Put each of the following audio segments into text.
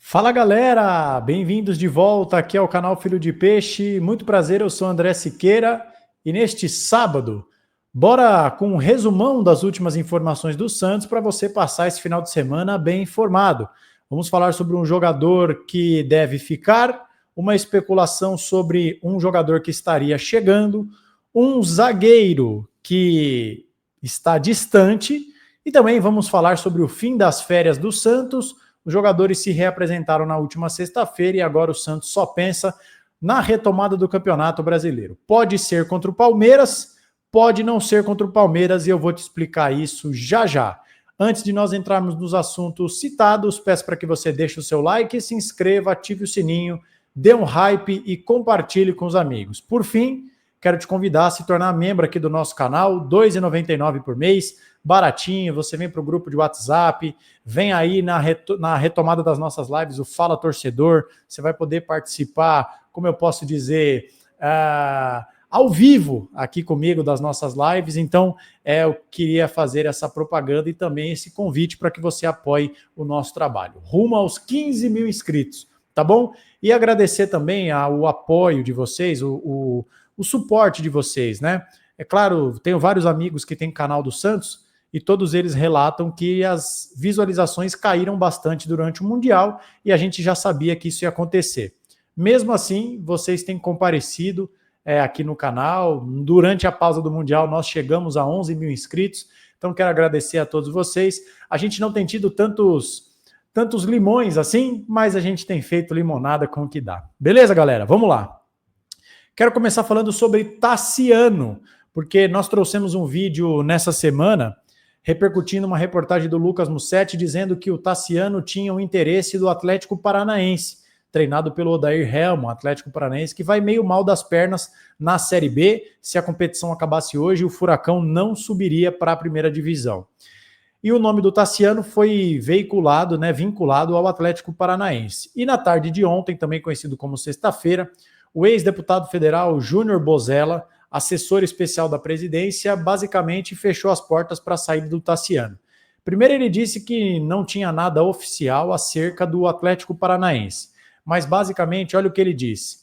Fala galera, bem-vindos de volta aqui ao canal Filho de Peixe. Muito prazer, eu sou André Siqueira e neste sábado, bora com um resumão das últimas informações do Santos para você passar esse final de semana bem informado. Vamos falar sobre um jogador que deve ficar, uma especulação sobre um jogador que estaria chegando, um zagueiro que está distante e também vamos falar sobre o fim das férias do Santos. Os jogadores se reapresentaram na última sexta-feira e agora o Santos só pensa na retomada do Campeonato Brasileiro. Pode ser contra o Palmeiras, pode não ser contra o Palmeiras e eu vou te explicar isso já já. Antes de nós entrarmos nos assuntos citados, peço para que você deixe o seu like, se inscreva, ative o sininho, dê um hype e compartilhe com os amigos. Por fim, quero te convidar a se tornar membro aqui do nosso canal, R$ 2,99 por mês, baratinho, você vem para o grupo de WhatsApp, vem aí na retomada das nossas lives, o Fala Torcedor, você vai poder participar, como eu posso dizer, ao vivo aqui comigo das nossas lives, então eu queria fazer essa propaganda e também esse convite para que você apoie o nosso trabalho, rumo aos 15 mil inscritos, tá bom? E agradecer também o apoio de vocês, o suporte de vocês, né? É claro, tenho vários amigos que têm canal do Santos e todos eles relatam que as visualizações caíram bastante durante o Mundial e a gente já sabia que isso ia acontecer. Mesmo assim, vocês têm comparecido aqui no canal. Durante a pausa do Mundial, nós chegamos a 11 mil inscritos, então quero agradecer a todos vocês. A gente não tem tido tantos limões assim, mas a gente tem feito limonada com o que dá. Beleza, galera? Vamos lá. Quero começar falando sobre Tassiano, porque nós trouxemos um vídeo nessa semana repercutindo uma reportagem do Lucas Mussetti dizendo que o Tassiano tinha o interesse do Atlético Paranaense, treinado pelo Odair Hellmann, Atlético Paranaense, que vai meio mal das pernas na Série B. Se a competição acabasse hoje, o Furacão não subiria para a primeira divisão. E o nome do Tassiano foi veiculado, vinculado ao Atlético Paranaense. E na tarde de ontem, também conhecido como sexta-feira, o ex-deputado federal Júnior Bozella, assessor especial da presidência, basicamente fechou as portas para a saída do Tassiano. Primeiro ele disse que não tinha nada oficial acerca do Atlético Paranaense, mas basicamente olha o que ele disse.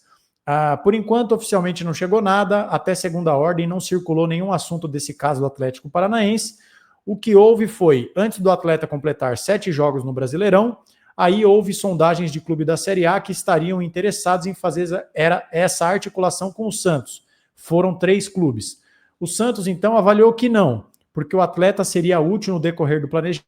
Por enquanto oficialmente não chegou nada, até segunda ordem não circulou nenhum assunto desse caso do Atlético Paranaense. O que houve foi, antes do atleta completar 7 jogos no Brasileirão, aí houve sondagens de clube da Série A que estariam interessados em fazer essa articulação com o Santos. Foram 3 clubes. O Santos, então, avaliou que não, porque o atleta seria útil no decorrer do planejamento,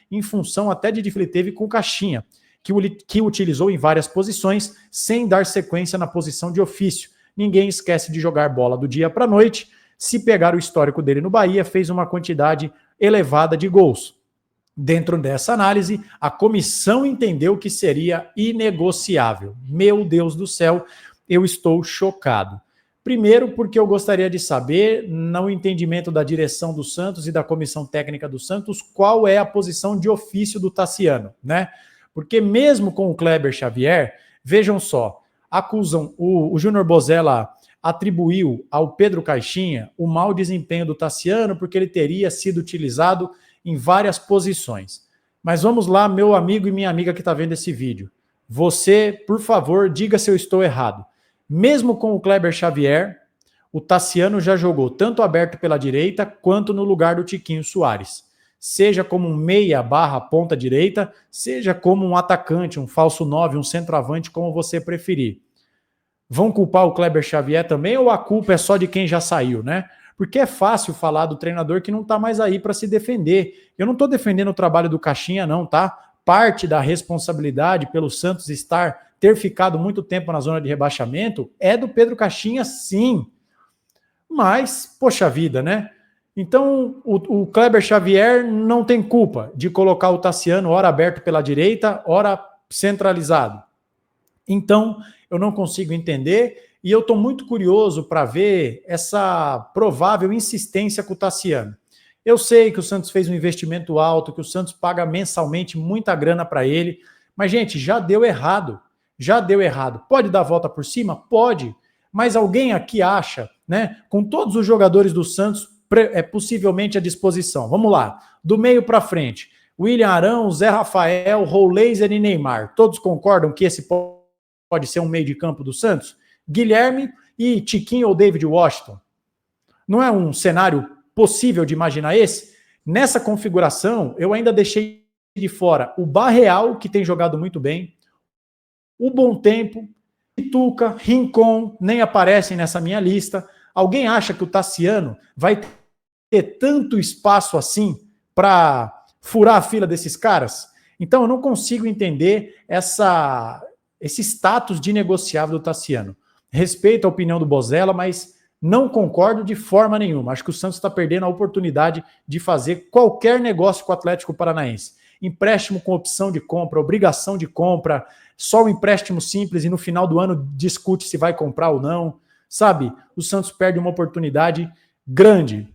em função até de que ele teve com o Caixinha, que utilizou em várias posições, sem dar sequência na posição de ofício. Ninguém esquece de jogar bola do dia para a noite. Se pegar o histórico dele no Bahia, fez uma quantidade elevada de gols. Dentro dessa análise, a comissão entendeu que seria inegociável. Meu Deus do céu, eu estou chocado. Primeiro, porque eu gostaria de saber, no entendimento da direção do Santos e da comissão técnica do Santos, qual é a posição de ofício do Tassiano, né? Porque mesmo com o Kleber Xavier, vejam só, acusam, o Júnior Bozella atribuiu ao Pedro Caixinha o mau desempenho do Tassiano porque ele teria sido utilizado em várias posições. Mas vamos lá, meu amigo e minha amiga que está vendo esse vídeo. Você, por favor, diga se eu estou errado. Mesmo com o Kleber Xavier, o Tassiano já jogou tanto aberto pela direita quanto no lugar do Tiquinho Soares. Seja como um meia barra ponta direita, seja como um atacante, um falso 9, um centroavante, como você preferir. Vão culpar o Kleber Xavier também ou a culpa é só de quem já saiu, né? Porque é fácil falar do treinador que não está mais aí para se defender. Eu não estou defendendo o trabalho do Caixinha, não, tá? Parte da responsabilidade pelo Santos ter ficado muito tempo na zona de rebaixamento é do Pedro Caixinha, sim. Mas, poxa vida, né? Então, o Kleber Xavier não tem culpa de colocar o Tassiano ora aberto pela direita, ora centralizado. Então, eu não consigo entender e eu estou muito curioso para ver essa provável insistência com o Tassiano. Eu sei que o Santos fez um investimento alto, que o Santos paga mensalmente muita grana para ele, mas, gente, já deu errado. Já deu errado. Pode dar a volta por cima? Pode. Mas alguém aqui acha, né, com todos os jogadores do Santos possivelmente à disposição. Vamos lá. Do meio para frente. William Arão, Zé Rafael, Roleiser e Neymar. Todos concordam que esse pode ser um meio de campo do Santos? Guilherme e Tiquinho ou David Washington? Não é um cenário possível de imaginar esse? Nessa configuração, eu ainda deixei de fora o Barreal, que tem jogado muito bem, o Bom Tempo, Pituca, Rincon, nem aparecem nessa minha lista. Alguém acha que o Tassiano vai ter tanto espaço assim para furar a fila desses caras? Então eu não consigo entender esse status de negociável do Tassiano. Respeito a opinião do Bozella, mas não concordo de forma nenhuma. Acho que o Santos está perdendo a oportunidade de fazer qualquer negócio com o Atlético Paranaense. Empréstimo com opção de compra, obrigação de compra, só o empréstimo simples e no final do ano discute se vai comprar ou não. Sabe, o Santos perde uma oportunidade grande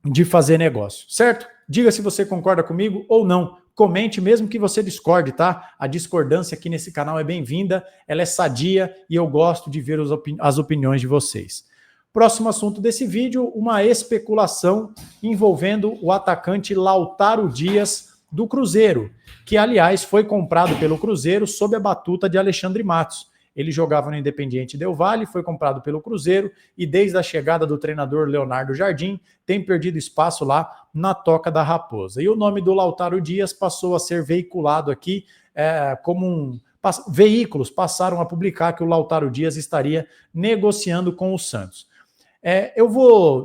de fazer negócio, certo? Diga se você concorda comigo ou não. Comente mesmo que você discorde, tá? A discordância aqui nesse canal é bem-vinda, ela é sadia e eu gosto de ver as opiniões de vocês. Próximo assunto desse vídeo, uma especulação envolvendo o atacante Lautaro Dias do Cruzeiro, que aliás foi comprado pelo Cruzeiro sob a batuta de Alexandre Matos. Ele jogava no Independiente Del Valle, foi comprado pelo Cruzeiro e desde a chegada do treinador Leonardo Jardim tem perdido espaço lá na Toca da Raposa. E o nome do Lautaro Dias passou a ser veiculado aqui veículos passaram a publicar que o Lautaro Dias estaria negociando com o Santos.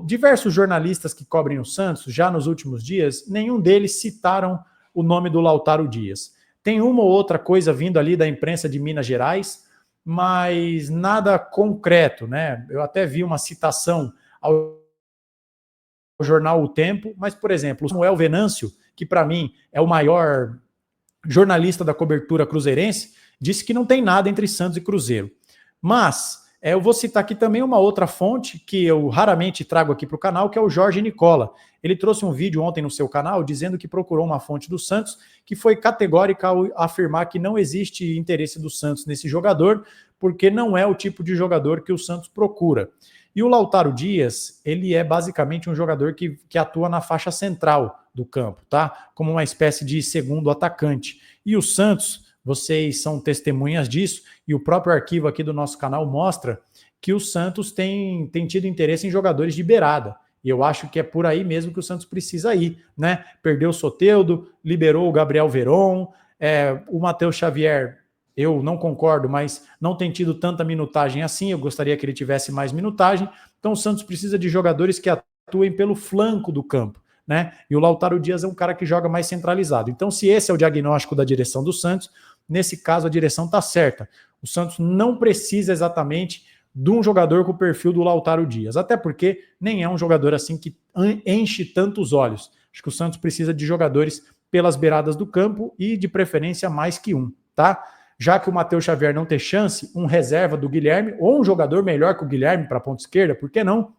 Diversos jornalistas que cobrem o Santos, já nos últimos dias, nenhum deles citaram o nome do Lautaro Dias. Tem uma ou outra coisa vindo ali da imprensa de Minas Gerais, mas nada concreto, né? Eu até vi uma citação ao jornal O Tempo, mas, por exemplo, o Samuel Venâncio, que para mim é o maior jornalista da cobertura cruzeirense, disse que não tem nada entre Santos e Cruzeiro. Mas eu vou citar aqui também uma outra fonte que eu raramente trago aqui para o canal, que é o Jorge Nicola. Ele trouxe um vídeo ontem no seu canal dizendo que procurou uma fonte do Santos que foi categórica ao afirmar que não existe interesse do Santos nesse jogador, porque não é o tipo de jogador que o Santos procura. E o Lautaro Dias, ele é basicamente um jogador que atua na faixa central do campo, tá? Como uma espécie de segundo atacante. E o Santos, vocês são testemunhas disso, e o próprio arquivo aqui do nosso canal mostra que o Santos tem tido interesse em jogadores de beirada. E eu acho que é por aí mesmo que o Santos precisa ir, né? Perdeu o Soteldo, liberou o Gabriel Veron, o Matheus Xavier, eu não concordo, mas não tem tido tanta minutagem assim, eu gostaria que ele tivesse mais minutagem. Então o Santos precisa de jogadores que atuem pelo flanco do campo, né? E o Lautaro Dias é um cara que joga mais centralizado. Então, se esse é o diagnóstico da direção do Santos, nesse caso a direção está certa. O Santos não precisa exatamente de um jogador com o perfil do Lautaro Dias, até porque nem é um jogador assim que enche tantos olhos. Acho que o Santos precisa de jogadores pelas beiradas do campo e de preferência mais que um, tá? Já que o Matheus Xavier não tem chance, um reserva do Guilherme ou um jogador melhor que o Guilherme para a ponta esquerda, por que não?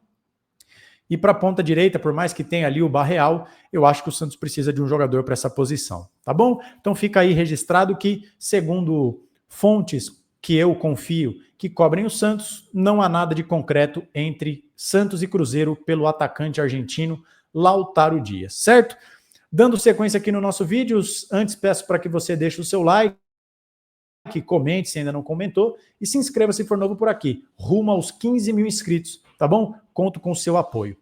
E para a ponta direita, por mais que tenha ali o Barreal, eu acho que o Santos precisa de um jogador para essa posição, tá bom? Então fica aí registrado que, segundo fontes que eu confio que cobrem o Santos, não há nada de concreto entre Santos e Cruzeiro pelo atacante argentino Lautaro Dias, certo? Dando sequência aqui no nosso vídeo, antes peço para que você deixe o seu like, comente se ainda não comentou e se inscreva se for novo por aqui, rumo aos 15 mil inscritos, tá bom? Conto com o seu apoio.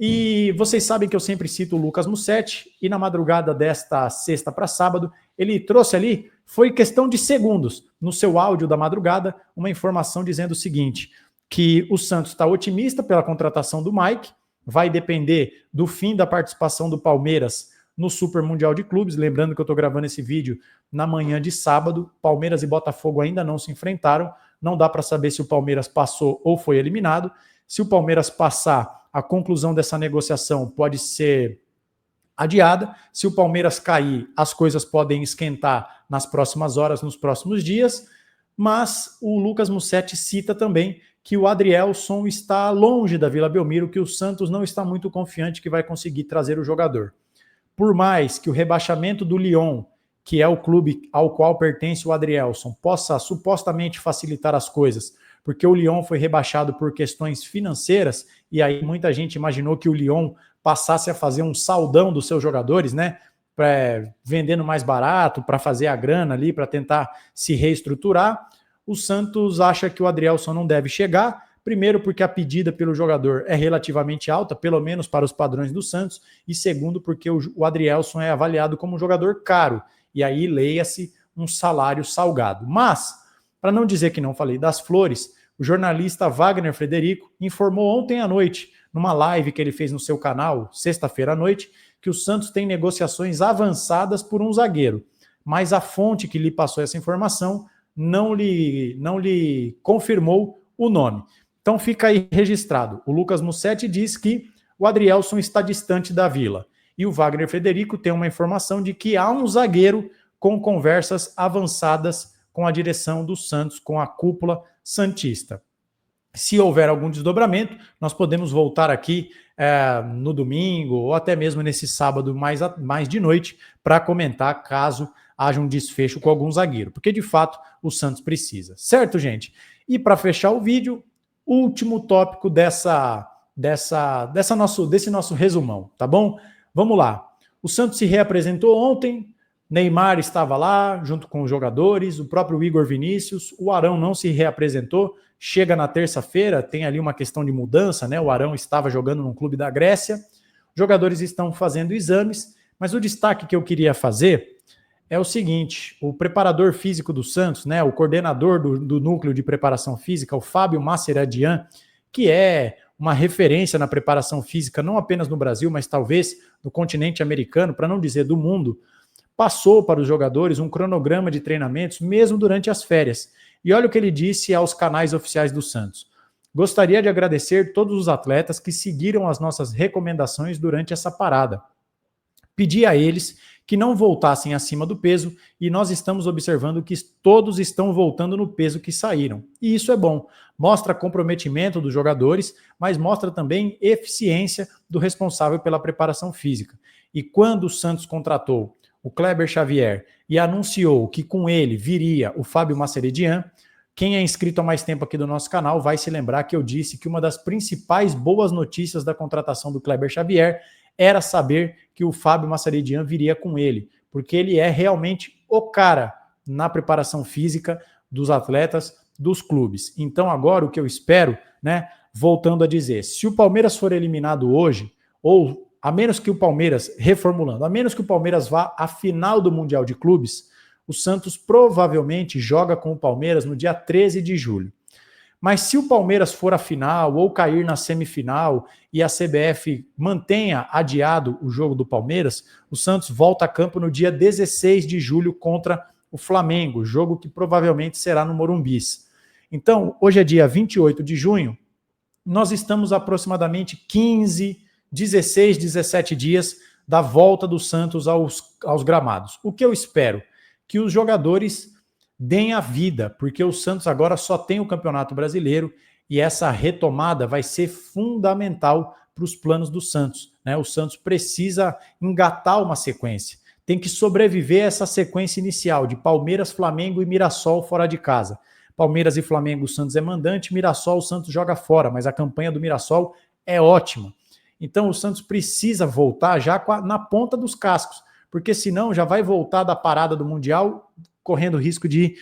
E vocês sabem que eu sempre cito o Lucas Mussetti, e na madrugada desta sexta para sábado, ele trouxe ali, foi questão de segundos, no seu áudio da madrugada, uma informação dizendo o seguinte, que o Santos está otimista pela contratação do Mike, vai depender do fim da participação do Palmeiras no Super Mundial de Clubes, lembrando que eu estou gravando esse vídeo na manhã de sábado, Palmeiras e Botafogo ainda não se enfrentaram, não dá para saber se o Palmeiras passou ou foi eliminado. Se o Palmeiras passar, a conclusão dessa negociação pode ser adiada. Se o Palmeiras cair, as coisas podem esquentar nas próximas horas, nos próximos dias. Mas o Lucas Mussetti cita também que o Adrielson está longe da Vila Belmiro, que o Santos não está muito confiante que vai conseguir trazer o jogador. Por mais que o rebaixamento do Lyon, que é o clube ao qual pertence o Adrielson, possa supostamente facilitar as coisas, porque o Lyon foi rebaixado por questões financeiras, e aí muita gente imaginou que o Lyon passasse a fazer um saldão dos seus jogadores, né, vendendo mais barato para fazer a grana ali, para tentar se reestruturar. O Santos acha que o Adrielson não deve chegar, primeiro porque a pedida pelo jogador é relativamente alta, pelo menos para os padrões do Santos, e segundo porque o Adrielson é avaliado como um jogador caro, e aí leia-se um salário salgado. Mas, para não dizer que não falei das flores, o jornalista Wagner Frederico informou ontem à noite, numa live que ele fez no seu canal, sexta-feira à noite, que o Santos tem negociações avançadas por um zagueiro, mas a fonte que lhe passou essa informação não lhe confirmou o nome. Então fica aí registrado. O Lucas Mussetti diz que o Adrielson está distante da Vila. E o Wagner Frederico tem uma informação de que há um zagueiro com conversas avançadas com a direção do Santos, com a cúpula santista. Se houver algum desdobramento, nós podemos voltar aqui no domingo ou até mesmo nesse sábado mais de noite para comentar caso haja um desfecho com algum zagueiro, porque de fato o Santos precisa. Certo, gente? E para fechar o vídeo, último tópico desse nosso resumão, tá bom? Vamos lá. O Santos se reapresentou ontem, Neymar estava lá junto com os jogadores, o próprio Igor Vinícius, o Arão não se reapresentou, chega na terça-feira, tem ali uma questão de mudança, né? O Arão estava jogando num clube da Grécia, os jogadores estão fazendo exames, mas o destaque que eu queria fazer é o seguinte: o preparador físico do Santos, né, o coordenador do núcleo de preparação física, o Fábio Mascheradian, que é uma referência na preparação física, não apenas no Brasil, mas talvez no continente americano, para não dizer do mundo, passou para os jogadores um cronograma de treinamentos mesmo durante as férias. E olha o que ele disse aos canais oficiais do Santos: gostaria de agradecer todos os atletas que seguiram as nossas recomendações durante essa parada. Pedi a eles que não voltassem acima do peso e nós estamos observando que todos estão voltando no peso que saíram. E isso é bom. Mostra comprometimento dos jogadores, mas mostra também eficiência do responsável pela preparação física. E quando o Santos contratou o Kleber Xavier e anunciou que com ele viria o Fábio Mascheradian, quem é inscrito há mais tempo aqui do nosso canal vai se lembrar que eu disse que uma das principais boas notícias da contratação do Kleber Xavier era saber que o Fábio Mascheradian viria com ele, porque ele é realmente o cara na preparação física dos atletas, dos clubes. Então agora o que eu espero, né, voltando a dizer, se o Palmeiras for eliminado hoje, ou a menos que o Palmeiras, reformulando, a menos que o Palmeiras vá à final do Mundial de Clubes, o Santos provavelmente joga com o Palmeiras no dia 13 de julho. Mas se o Palmeiras for à final ou cair na semifinal e a CBF mantenha adiado o jogo do Palmeiras, o Santos volta a campo no dia 16 de julho contra o Flamengo, jogo que provavelmente será no Morumbis. Então, hoje é dia 28 de junho, nós estamos aproximadamente 15, 16, 17 dias da volta do Santos aos gramados. O que eu espero? Que os jogadores deem a vida, porque o Santos agora só tem o Campeonato Brasileiro e essa retomada vai ser fundamental para os planos do Santos, né? O Santos precisa engatar uma sequência, tem que sobreviver a essa sequência inicial de Palmeiras, Flamengo e Mirassol fora de casa. Palmeiras e Flamengo, o Santos é mandante, Mirassol, o Santos joga fora, mas a campanha do Mirassol é ótima. Então o Santos precisa voltar já na ponta dos cascos, porque senão já vai voltar da parada do Mundial correndo o risco de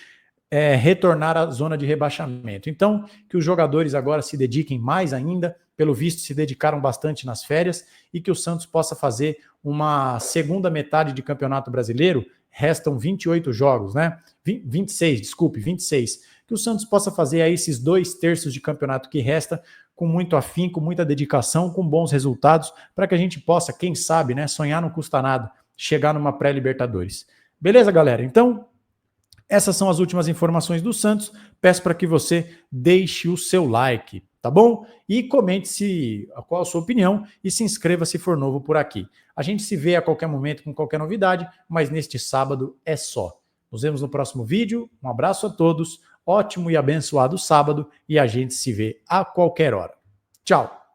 retornar à zona de rebaixamento. Então, que os jogadores agora se dediquem mais ainda, pelo visto se dedicaram bastante nas férias, e que o Santos possa fazer uma segunda metade de Campeonato Brasileiro, restam 28 jogos, né? 26, que o Santos possa fazer aí esses 2/3 de campeonato que resta com muito afinco, muita dedicação, com bons resultados, para que a gente possa, quem sabe, né, sonhar não custa nada, chegar numa pré-Libertadores. Beleza, galera? Então, essas são as últimas informações do Santos. Peço para que você deixe o seu like, tá bom? E comente qual a sua opinião e se inscreva se for novo por aqui. A gente se vê a qualquer momento com qualquer novidade, mas neste sábado é só. Nos vemos no próximo vídeo. Um abraço a todos, ótimo e abençoado sábado e a gente se vê a qualquer hora. Tchau!